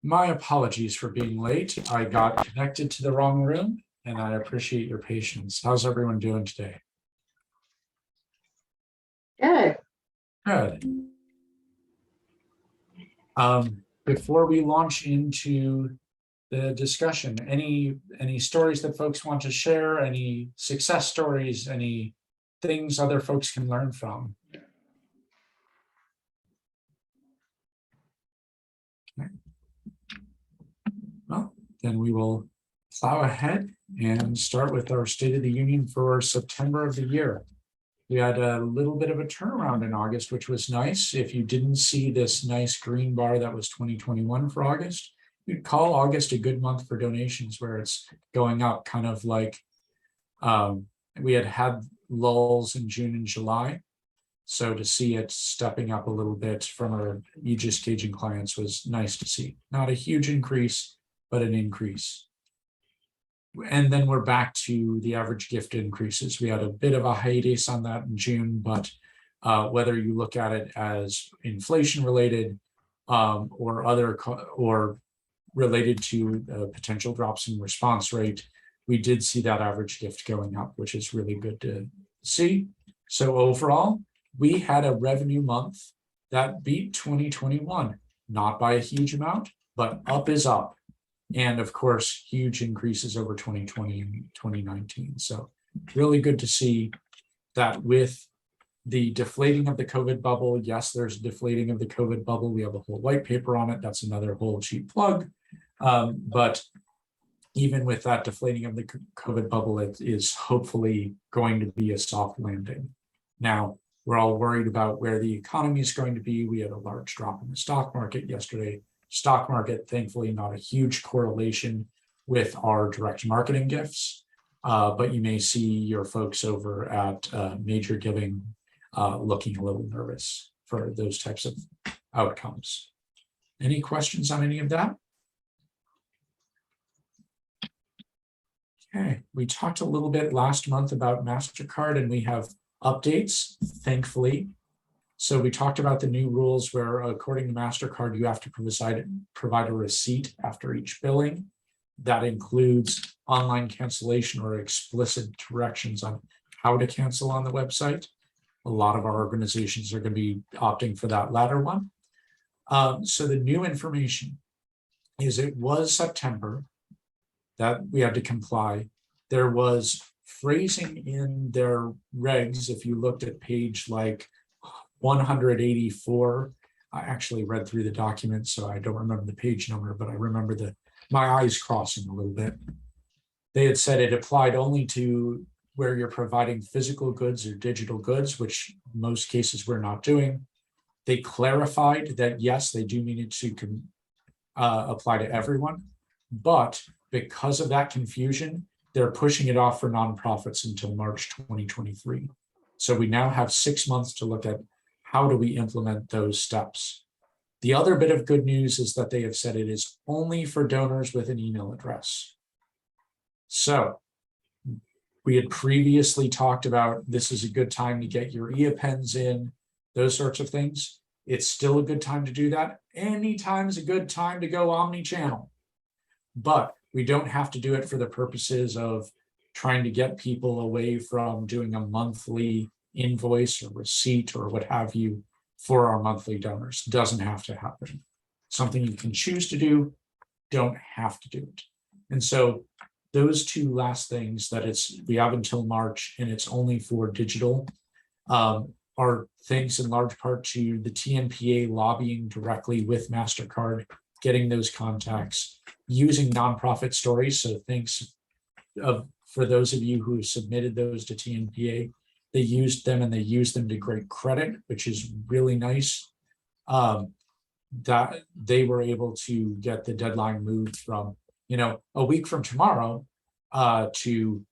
My apologies for being late. I got connected to the wrong room, and I appreciate your patience. How's everyone doing today? Good. Good. Before we launch into the discussion, any stories that folks want to share, any success stories, any things other folks can learn from? Okay. Well, then we will plow ahead and start with our State of the Union for September of the year. We had a little bit of a turnaround in August, which was nice. If you didn't see this nice green bar that was 2021 for August, you'd call August a good month for donations, where it's going up, kind of like we had lulls in June and July. So to see it stepping up a little bit from our Aegis gauging clients was nice to see. Not a huge increase, but an increase. And then we're back to the average gift increases. We had a bit of a hiatus on that in June, but whether you look at it as inflation related or related to potential drops in response rate, we did see that average gift going up, which is really good to see. So overall, we had a revenue month that beat 2021, not by a huge amount, but up is up. And of course, huge increases over 2020 and 2019. So really good to see that with the deflating of the COVID bubble. Yes, there's a deflating of the COVID bubble. We have a whole white paper on it. That's another whole cheap plug. But even with that deflating of the COVID bubble, it is hopefully going to be a soft landing. Now, we're all worried about where the economy is going to be. We had a large drop in the stock market yesterday. Stock market, thankfully, not a huge correlation with our direct marketing gifts, but you may see your folks over at Major Giving looking a little nervous for those types of outcomes. Any questions on any of that? Okay, we talked a little bit last month about MasterCard, and we have updates, thankfully. So we talked about the new rules where, according to MasterCard, you have to provide a receipt after each billing. That includes online cancellation or explicit directions on how to cancel on the website. A lot of our organizations are going to be opting for that latter one. So the new information is it was September that we had to comply. There was phrasing in their regs. If you looked at page like 184, I actually read through the document, so I don't remember the page number, but I remember my eyes crossing a little bit. They had said it applied only to where you're providing physical goods or digital goods, which most cases we're not doing. They clarified that yes, they do mean it to apply to everyone, but because of that confusion, they're pushing it off for nonprofits until March 2023. So we now have 6 months to look at how do we implement those steps. The other bit of good news is that they have said it is only for donors with an email address. So we had previously talked about this is a good time to get your EAPens in, those sorts of things. It's still a good time to do that. Anytime is a good time to go omni-channel. But we don't have to do it for the purposes of trying to get people away from doing a monthly invoice or receipt or what have you for our monthly donors. Doesn't have to happen. Something you can choose to do, don't have to do it. And so those two last things that we have until March and it's only for digital are thanks in large part to the TNPA lobbying directly with MasterCard, getting those contacts, using nonprofit stories. So thanks for those of you who submitted those to TNPA. They used them and they used them to great credit, which is really nice. That they were able to get the deadline moved from, a week from tomorrow to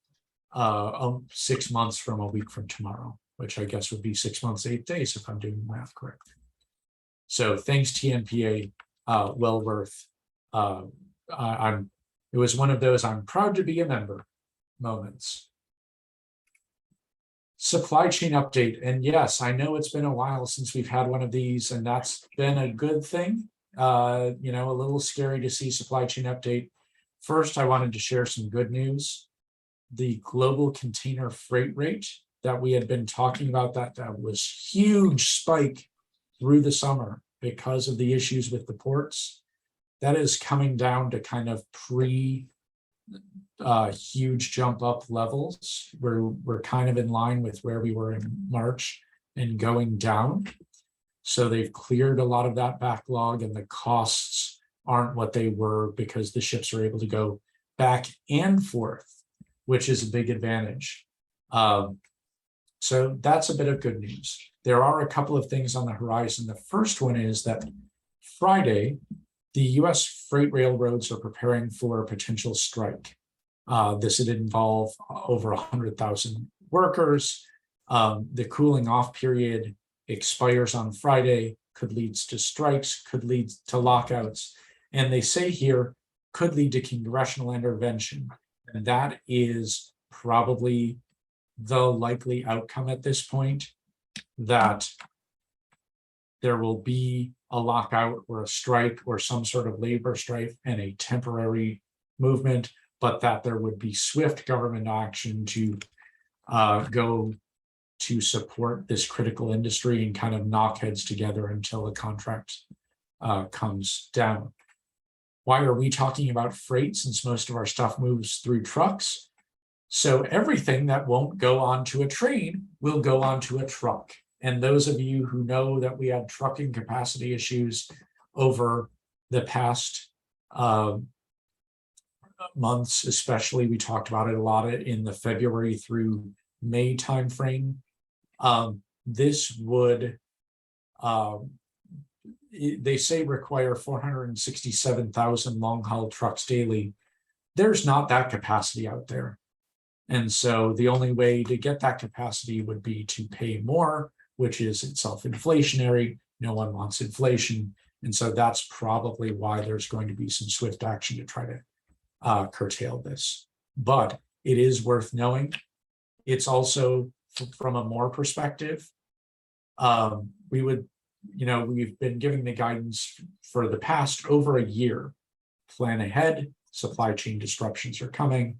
6 months from a week from tomorrow, which I guess would be 6 months, 8 days if I'm doing the math correctly. So thanks TNPA, well worth. It was one of those I'm proud to be a member moments. Supply chain update. And yes, I know it's been a while since we've had one of these, and that's been a good thing. a little scary to see supply chain update. First, I wanted to share some good news. The global container freight rate that we had been talking about, that was huge spike through the summer because of the issues with the ports, that is coming down to kind of huge jump up levels. We're kind of in line with where we were in March and going down. So they've cleared a lot of that backlog, and the costs aren't what they were because the ships are able to go back and forth, which is a big advantage. So that's a bit of good news. There are a couple of things on the horizon. The first one is that Friday, the US freight railroads are preparing for a potential strike. This would involve over 100,000 workers. The cooling off period expires on Friday, could lead to strikes, could lead to lockouts. And they say here, could lead to congressional intervention. And that is probably the likely outcome at this point, that there will be a lockout or a strike or some sort of labor strife and a temporary movement, but that there would be swift government action to go to support this critical industry and kind of knock heads together until the contract comes down. Why are we talking about freight since most of our stuff moves through trucks? So everything that won't go onto a train will go onto a truck. And those of you who know that we had trucking capacity issues over the past months, especially, we talked about it a lot in the February through May timeframe. This would, they say, require 467,000 long haul trucks daily. There's not that capacity out there. And so the only way to get that capacity would be to pay more, which is itself inflationary. No one wants inflation. And so that's probably why there's going to be some swift action to try to curtail this. But it is worth knowing. It's also, from a more perspective, we would, we've been giving the guidance for the past over a year. Plan ahead, supply chain disruptions are coming.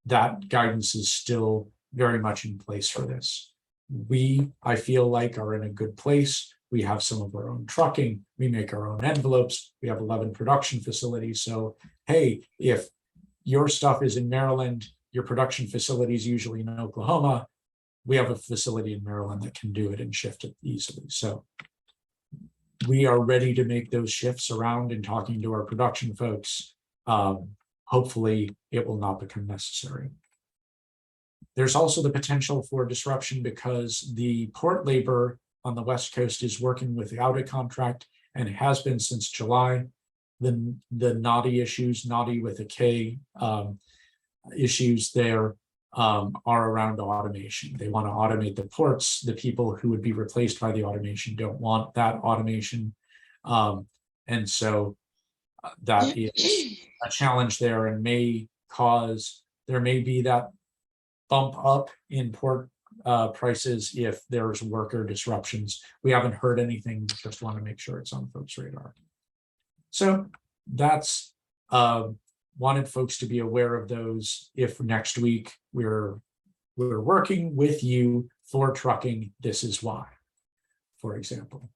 That guidance is still very much in place for this. We, I feel like, are in a good place. We have some of our own trucking. We make our own envelopes. We have 11 production facilities. So, hey, if your stuff is in Maryland, your production facility is usually in Oklahoma, we have a facility in Maryland that can do it and shift it easily. So we are ready to make those shifts around and talking to our production folks. Hopefully it will not become necessary. There's also the potential for disruption because the port labor on the West Coast is working without a contract and has been since July. The NAUTI issues, NAUTI with a K, issues there are around automation. They want to automate the ports. The people who would be replaced by the automation don't want that automation. And so that is a challenge there, and may cause, there may be that bump up in port prices if there's worker disruptions. We haven't heard anything, just want to make sure it's on folks' radar. So that's wanted folks to be aware of those. If next week we're working with you for trucking, this is why, for example.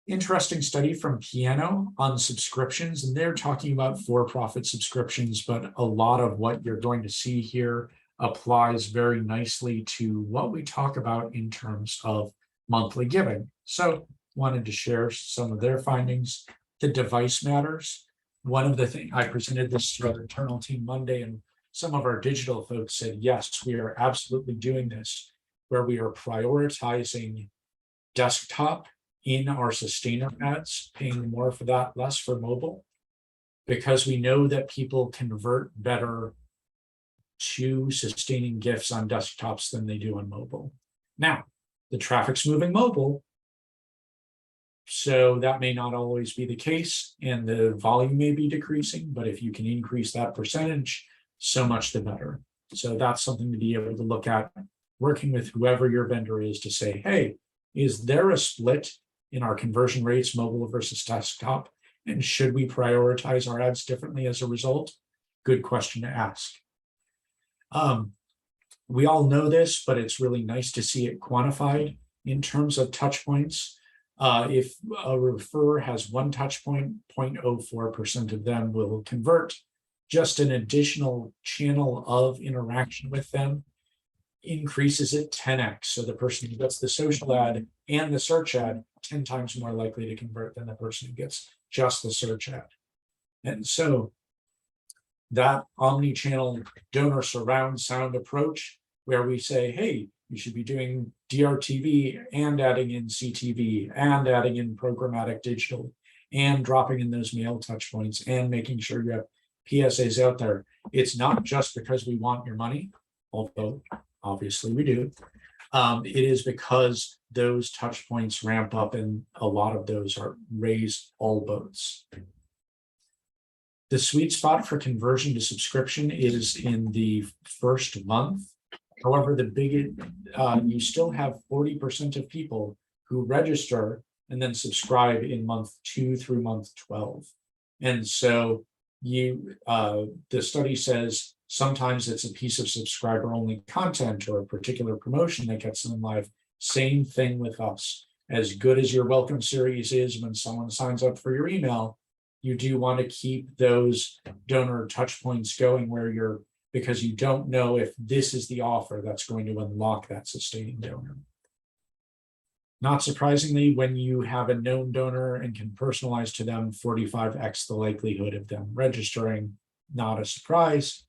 Interesting study from Piano on subscriptions, and they're talking about for-profit subscriptions, but a lot of what you're going to see here applies very nicely to what we talk about in terms of monthly giving. So wanted to share some of their findings. The device matters. One of the things, I presented this to our internal team Monday, and some of our digital folks said, yes, we are absolutely doing this, where we are prioritizing desktop in our sustainer ads, paying more for that, less for mobile, because we know that people convert better to sustaining gifts on desktops than they do on mobile. Now, the traffic's moving mobile, so that may not always be the case, and the volume may be decreasing, but if you can increase that percentage, so much the better. So that's something to be able to look at, working with whoever your vendor is to say, hey, is there a split in our conversion rates, mobile versus desktop? And should we prioritize our ads differently as a result? Good question to ask. We all know this, but it's really nice to see it quantified in terms of touch points. If a referrer has one touch point, 0.04% of them will convert. Just an additional channel of interaction with them increases it 10x. So the person who gets the social ad and the search ad 10 times more likely to convert than the person who gets just the search ad. And so that omni-channel donor surround sound approach, where we say, hey, you should be doing DRTV and adding in CTV and adding in programmatic digital and dropping in those mail touch points and making sure you have PSAs out there. It's not just because we want your money, although obviously we do. It is because those touch points ramp up and a lot of those are raise all boats. The sweet spot for conversion to subscription is in the first month. However, you still have 40% of people who register and then subscribe in month 2 through month 12. And so the study says sometimes it's a piece of subscriber only content or a particular promotion that gets them live. Same thing with us. As good as your welcome series is when someone signs up for your email, you do want to keep those donor touch points going because you don't know if this is the offer that's going to unlock that sustaining donor. Not surprisingly, when you have a known donor and can personalize to them 45x the likelihood of them registering, not a surprise.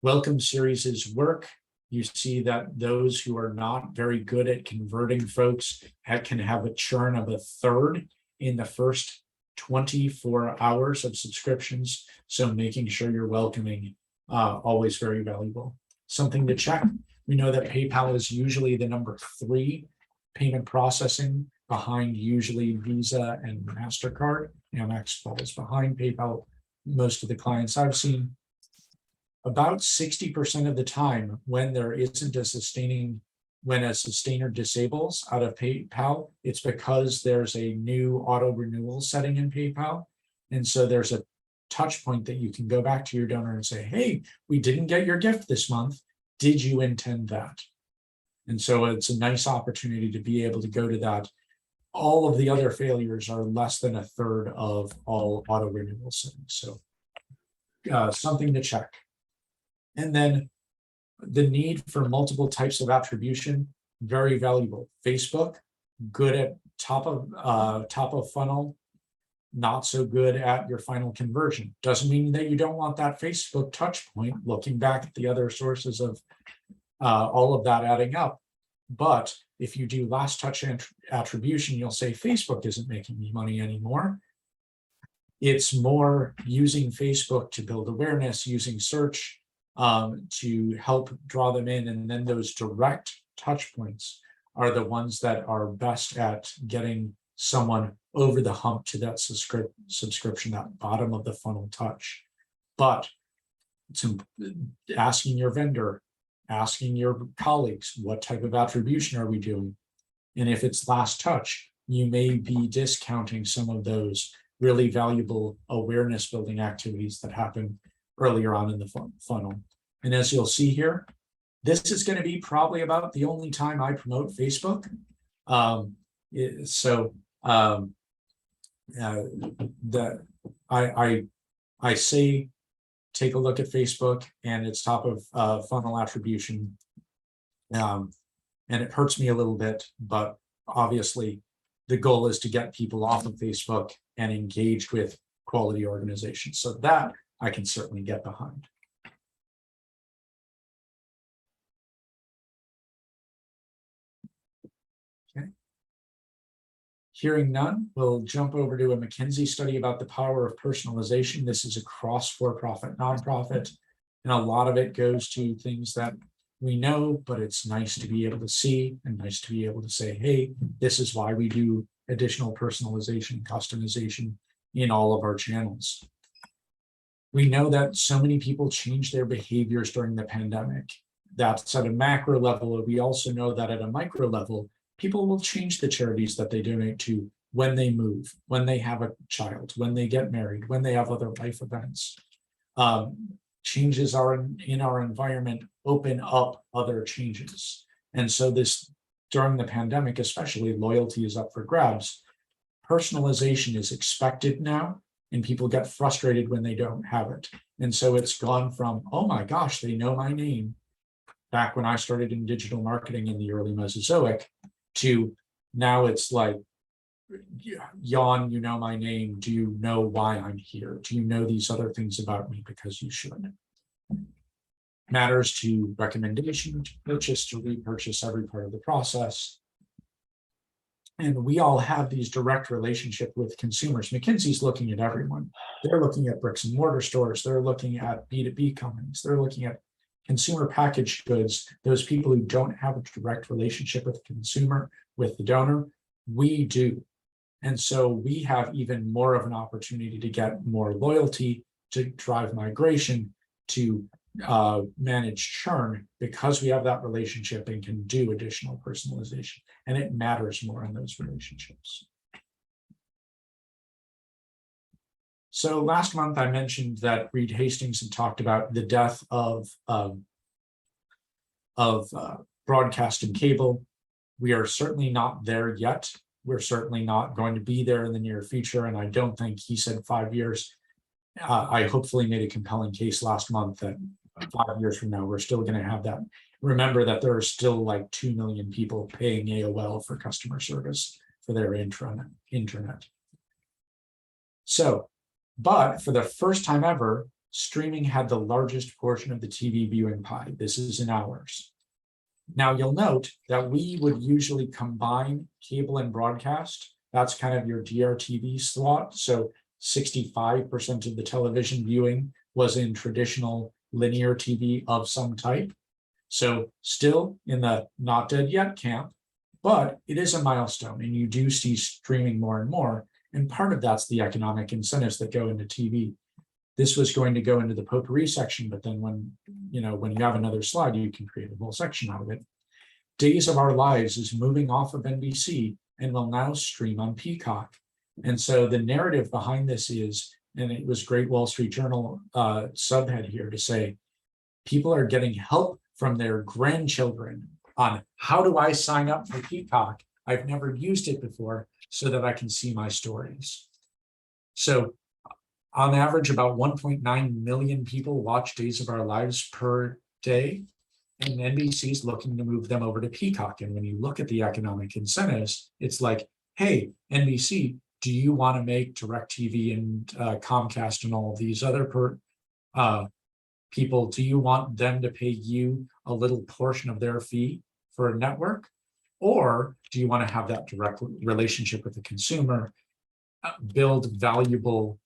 Welcome series work. You see that those who are not very good at converting folks can have a churn of 1/3 in the first 24 hours of subscriptions. So making sure you're welcoming, always very valuable. Something to check. We know that PayPal is usually the number 3 payment processing behind usually Visa and MasterCard. Amex falls behind PayPal. Most of the clients I've seen, about 60% of the time when there isn't when a sustainer disables out of PayPal, it's because there's a new auto renewal setting in PayPal. And so there's a touch point that you can go back to your donor and say, hey, we didn't get your gift this month. Did you intend that? And so it's a nice opportunity to be able to go to that. All of the other failures are less than 1/3 of all auto renewal settings. So something to check. And then the need for multiple types of attribution, very valuable. Facebook, good at top of funnel, not so good at your final conversion. Doesn't mean that you don't want that Facebook touch point, looking back at the other sources of all of that adding up. But if you do last touch attribution, you'll say Facebook isn't making me money anymore. It's more using Facebook to build awareness, using search to help draw them in. And then those direct touch points are the ones that are best at getting someone over the hump to that subscription, that bottom of the funnel touch. But it's asking your vendor, asking your colleagues, what type of attribution are we doing? And if it's last touch, you may be discounting some of those really valuable awareness building activities that happen earlier on in the funnel. And as you'll see here, this is going to be probably about the only time I promote Facebook. I say take a look at Facebook and its top of funnel attribution. And it hurts me a little bit, but obviously the goal is to get people off of Facebook and engaged with quality organizations. So that I can certainly get behind. Okay. Hearing none, we'll jump over to a McKinsey study about the power of personalization. This is across for-profit, nonprofit, and a lot of it goes to things that we know, but it's nice to be able to see and nice to be able to say, hey, this is why we do additional personalization, customization in all of our channels. We know that so many people change their behaviors during the pandemic. That's at a macro level. We also know that at a micro level, people will change the charities that they donate to when they move, when they have a child, when they get married, when they have other life events. Changes in our environment open up other changes. And so during the pandemic, especially, loyalty is up for grabs. Personalization is expected now, and people get frustrated when they don't have it. And so it's gone from, oh my gosh, they know my name, back when I started in digital marketing in the early Mesozoic, to now it's like, Jan, you know my name. Do you know why I'm here? Do you know these other things about me? Because you should. Matters to recommendation, to purchase, to repurchase, every part of the process. And we all have these direct relationship with consumers. McKinsey's looking at everyone. They're looking at bricks and mortar stores. They're looking at B2B companies. They're looking at consumer packaged goods, those people who don't have a direct relationship with the consumer, with the donor. We do. And so we have even more of an opportunity to get more loyalty, to drive migration, to manage churn, because we have that relationship and can do additional personalization. And it matters more in those relationships. So last month I mentioned that Reed Hastings had talked about the death of broadcast and cable. We are certainly not there yet. We're certainly not going to be there in the near future. And I don't think he said 5 years. I hopefully made a compelling case last month that 5 years from now, we're still going to have that. Remember that there are still like 2 million people paying AOL for customer service for their internet. So, but for the first time ever, streaming had the largest portion of the TV viewing pie. This is in hours. Now you'll note that we would usually combine cable and broadcast. That's kind of your DRTV slot. So 65% of the television viewing was in traditional linear TV of some type. So still in the not dead yet camp, but it is a milestone, and you do see streaming more and more. And part of that's the economic incentives that go into TV. This was going to go into the potpourri section, but then when you have another slide, you can create a whole section out of it. Days of Our Lives is moving off of NBC and will now stream on Peacock. And so the narrative behind this is, and it was great Wall Street Journal subhead here to say, people are getting help from their grandchildren on how do I sign up for Peacock? I've never used it before, so that I can see my stories. So on average, about 1.9 million people watch Days of Our Lives per day, and NBC is looking to move them over to Peacock. And when you look at the economic incentives, it's like, hey, NBC, do you want to make DirecTV and Comcast and all of these other people, do you want them to pay you a little portion of their fee for a network? Or do you want to have that direct relationship with the consumer, build valuable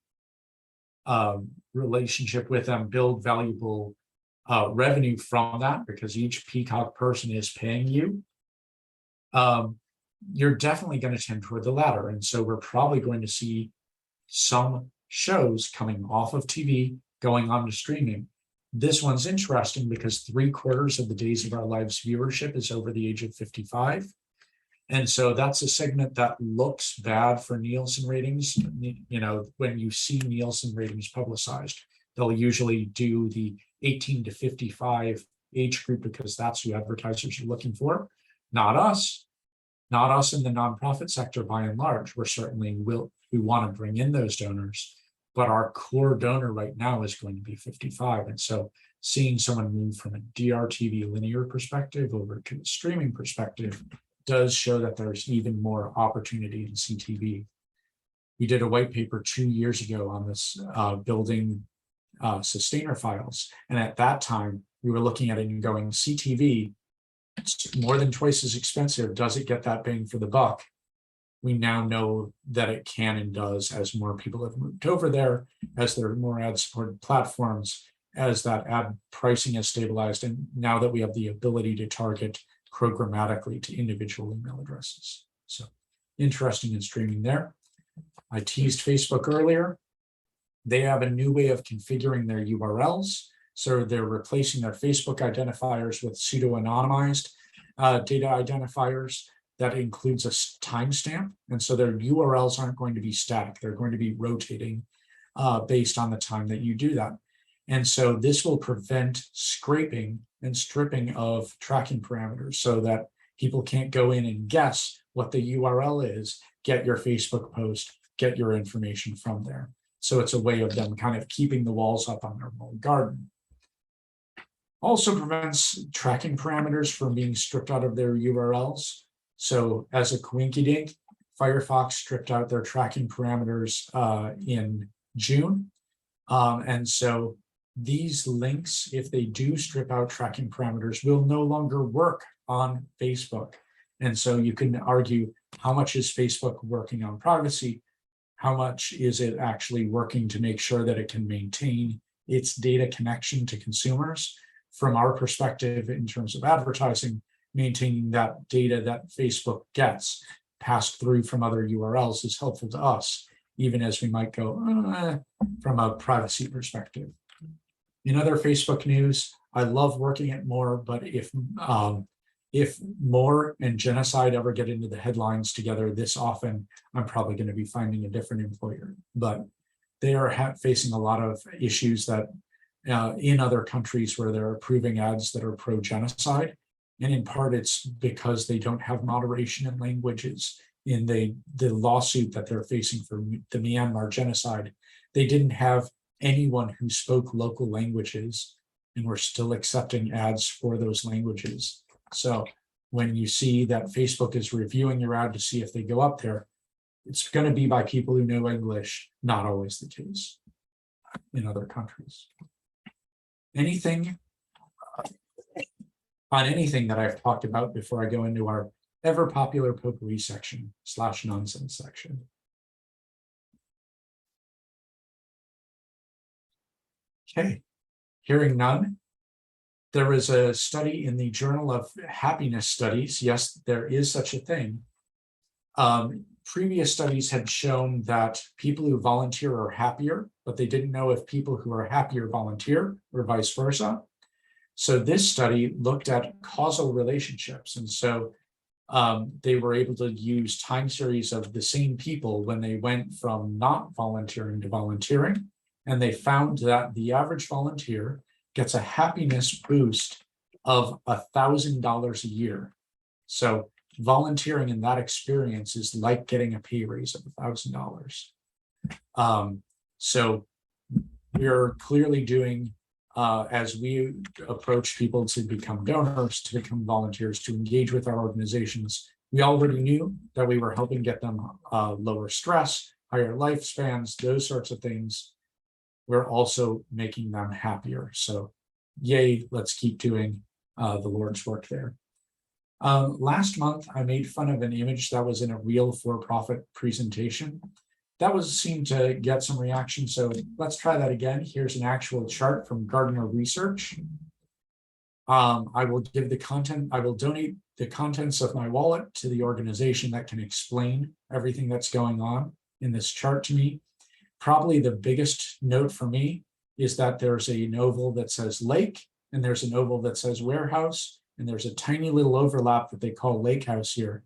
relationship with them, build valuable revenue from that, because each Peacock person is paying you? You're definitely going to tend toward the latter. And so we're probably going to see some shows coming off of TV, going on to streaming. This one's interesting because 3/4 of the Days of Our Lives viewership is over the age of 55. And so that's a segment that looks bad for Nielsen ratings. When you see Nielsen ratings publicized, they'll usually do the 18 to 55 age group because that's who advertisers are looking for. Not us in the nonprofit sector by and large. We want to bring in those donors, but our core donor right now is going to be 55. And so seeing someone move from a DRTV linear perspective over to a streaming perspective does show that there's even more opportunity in CTV. We did a white paper 2 years ago on this building sustainer files. And at that time, we were looking at it and going, CTV, it's more than twice as expensive. Does it get that bang for the buck? We now know that it can and does, as more people have moved over there, as there are more ad-supported platforms, as that ad pricing has stabilized, and now that we have the ability to target programmatically to individual email addresses. So interesting in streaming there. I teased Facebook earlier. They have a new way of configuring their URLs. So they're replacing their Facebook identifiers with pseudo-anonymized data identifiers. that includes a timestamp. And so their URLs aren't going to be static. They're going to be rotating based on the time that you do that. And so this will prevent scraping and stripping of tracking parameters so that people can't go in and guess what the URL is, get your Facebook post, get your information from there. So it's a way of them kind of keeping the walls up on their walled garden. Also prevents tracking parameters from being stripped out of their URLs. So as a coinkydink, Firefox stripped out their tracking parameters in June. And so these links, if they do strip out tracking parameters, will no longer work on Facebook. And so you can argue, how much is Facebook working on privacy? How much is it actually working to make sure that it can maintain its data connection to consumers? From our perspective, in terms of advertising, maintaining that data that Facebook gets passed through from other URLs is helpful to us, even as we might go from a privacy perspective. In other Facebook news, I love working at More, but if More and genocide ever get into the headlines together this often, I'm probably going to be finding a different employer. But they are facing a lot of issues that in other countries where they're approving ads that are pro-genocide. And in part, it's because they don't have moderation in languages. In the lawsuit that they're facing for the Myanmar genocide, they didn't have anyone who spoke local languages, and we're still accepting ads for those languages. So when you see that Facebook is reviewing your ad to see if they go up there, it's going to be by people who know English, not always the case in other countries. Anything on anything that I've talked about before I go into our ever popular potpourri section / nonsense section? Okay, hearing none. There was a study in the Journal of Happiness Studies. Yes, there is such a thing. Previous studies had shown that people who volunteer are happier, but they didn't know if people who are happier volunteer or vice versa. So this study looked at causal relationships. And so they were able to use time series of the same people when they went from not volunteering to volunteering. And they found that the average volunteer gets a happiness boost of $1,000 a year. So volunteering in that experience is like getting a pay raise of $1,000. So we're clearly doing, as we approach people to become donors, to become volunteers, to engage with our organizations, we already knew that we were helping get them lower stress, higher lifespans, those sorts of things. We're also making them happier. So yay, let's keep doing the Lord's work there. Last month, I made fun of an image that was in a real for-profit presentation. That seemed to get some reaction. So let's try that again. Here's an actual chart from Gartner Research. I will give the content, I will donate the contents of my wallet to the organization that can explain everything that's going on in this chart to me. Probably the biggest note for me is that there's an oval that says lake, and there's an oval that says warehouse, and there's a tiny little overlap that they call lake house here.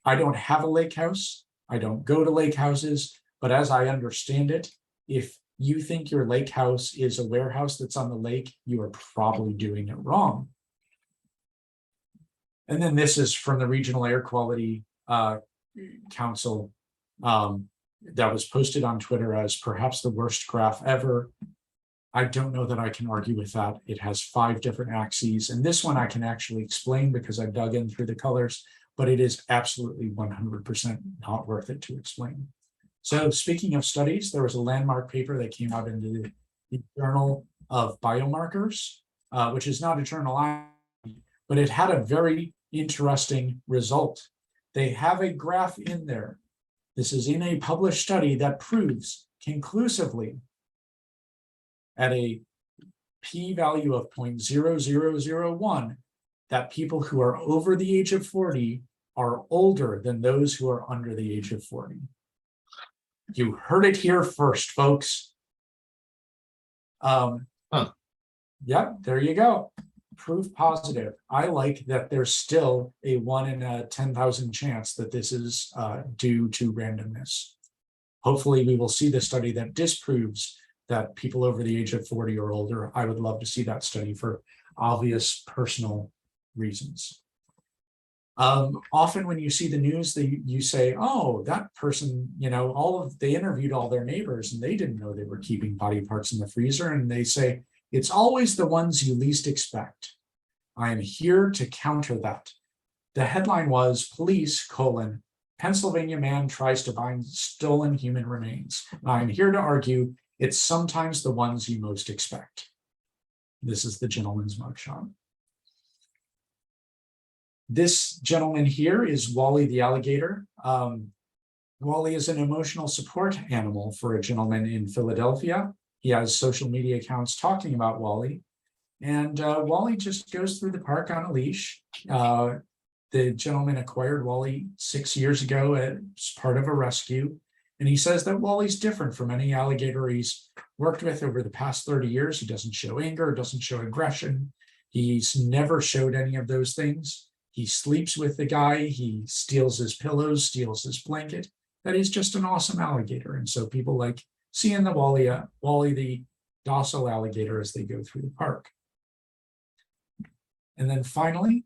I don't have a lake house. I don't go to lake houses, but as I understand it, if you think your lake house is a warehouse that's on the lake, you are probably doing it wrong. And then this is from the Regional Air Quality Council that was posted on Twitter as perhaps the worst graph ever. I don't know that I can argue with that. It has 5 different axes, and this one I can actually explain because I've dug in through the colors, but it is absolutely 100% not worth it to explain. So speaking of studies, there was a landmark paper that came out in the Journal of Biomarkers, which is not a journal, but it had a very interesting result. They have a graph in there. This is in a published study that proves conclusively at a p-value of 0.0001 that people who are over the age of 40 are older than those who are under the age of 40. You heard it here first, folks. Yep, there you go. proof positive. I like that there's still a 1 in a 10,000 chance that this is due to randomness. Hopefully we will see the study that disproves that people over the age of 40 or older. I would love to see that study for obvious personal reasons. Often when you see the news, you say, oh, that person, they interviewed all their neighbors and they didn't know they were keeping body parts in the freezer. And they say, it's always the ones you least expect. I am here to counter that. The headline was police, Pennsylvania man tries to find stolen human remains. I am here to argue it's sometimes the ones you most expect. This is the gentleman's mugshot. This gentleman here is Wally the alligator. Wally is an emotional support animal for a gentleman in Philadelphia. He has social media accounts talking about Wally. And Wally just goes through the park on a leash. The gentleman acquired Wally 6 years ago as part of a rescue. And he says that Wally's different from any alligator he's worked with over the past 30 years. He doesn't show anger, doesn't show aggression. He's never showed any of those things. He sleeps with the guy, he steals his pillows, steals his blanket. That is just an awesome alligator. And so people like seeing the Wally the docile alligator as they go through the park. And then finally,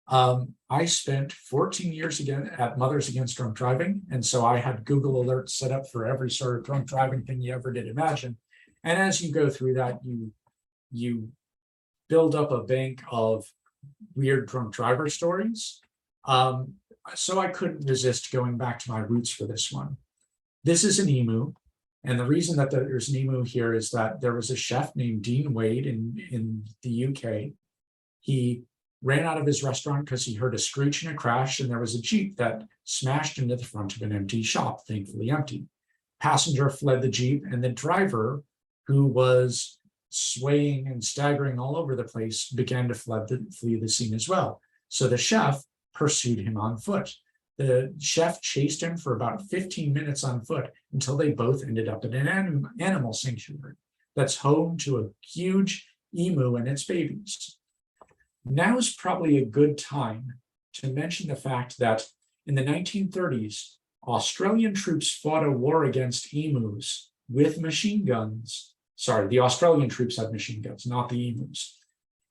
I spent 14 years again at Mothers Against Drunk Driving. And so I had Google alerts set up for every sort of drunk driving thing you ever did imagine. And as you go through that, you build up a bank of weird drunk driver stories. So I couldn't resist going back to my roots for this one. This is an emu. And the reason that there's an emu here is that there was a chef named Dean Wade in the UK. He ran out of his restaurant because he heard a screech and a crash, and there was a Jeep that smashed into the front of an empty shop, thankfully empty. Passenger fled the Jeep, and the driver, who was swaying and staggering all over the place, began to flee the scene as well. So the chef pursued him on foot. The chef chased him for about 15 minutes on foot until they both ended up in an animal sanctuary that's home to a huge emu and its babies. Now is probably a good time to mention the fact that in the 1930s, Australian troops fought a war against emus with machine guns. Sorry, the Australian troops had machine guns, not the emus,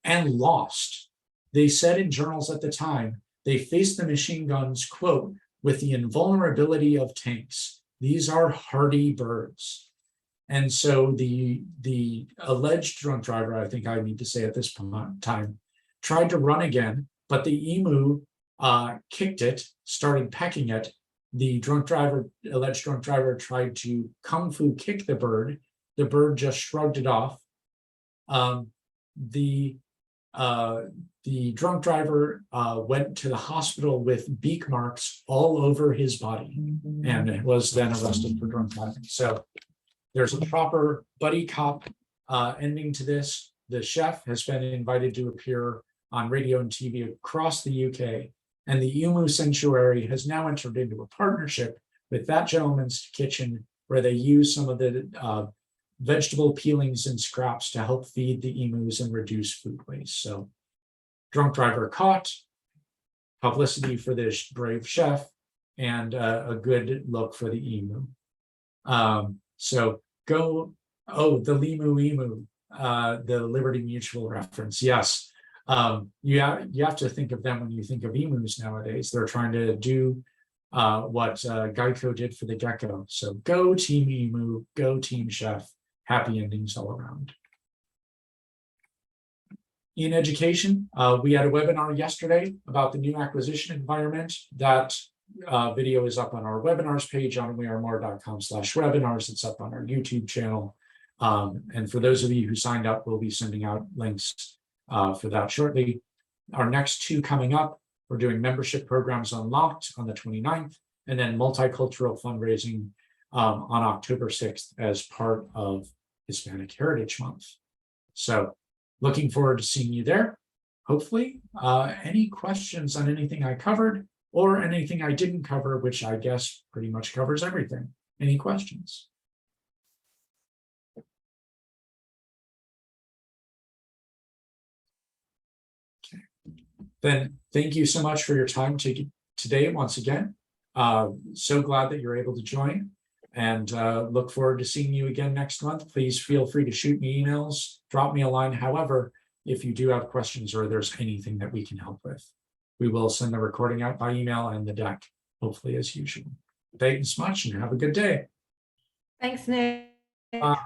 and lost. They said in journals at the time, they faced the machine guns, quote, with the invulnerability of tanks. These are hardy birds. And so the alleged drunk driver, I think I need to say at this time, tried to run again, but the emu kicked it, started pecking it. The alleged drunk driver tried to kung fu kick the bird. The bird just shrugged it off. The drunk driver went to the hospital with beak marks all over his body and was then arrested for drunk driving. So there's a proper buddy cop ending to this. The chef has been invited to appear on radio and TV across the UK, and the Emu Sanctuary has now entered into a partnership with that gentleman's kitchen where they use some of the vegetable peelings and scraps to help feed the emus and reduce food waste. So drunk driver caught, publicity for this brave chef, and a good look for the emu. So go, the Limu Emu, the Liberty Mutual reference, yes. You have to think of them when you think of emus nowadays. They're trying to do what Geico did for the gecko. So go Team Emu, go Team Chef. Happy endings all around. In education, we had a webinar yesterday about the new acquisition environment. That video is up on our webinars page on wearemore.com/webinars. It's up on our YouTube channel. And for those of you who signed up, we'll be sending out links for that shortly. Our next two coming up, we're doing membership programs unlocked on the 29th, and then multicultural fundraising on October 6th as part of Hispanic Heritage Month. So looking forward to seeing you there. Hopefully, any questions on anything I covered or anything I didn't cover, which I guess pretty much covers everything. Any questions? Then thank you so much for your time today once again. So glad that you're able to join, and look forward to seeing you again next month. Please feel free to shoot me emails, drop me a line. However, if you do have questions or there's anything that we can help with, we will send the recording out by email and the deck, hopefully as usual. Thanks much and have a good day. Thanks, Nick. Bye.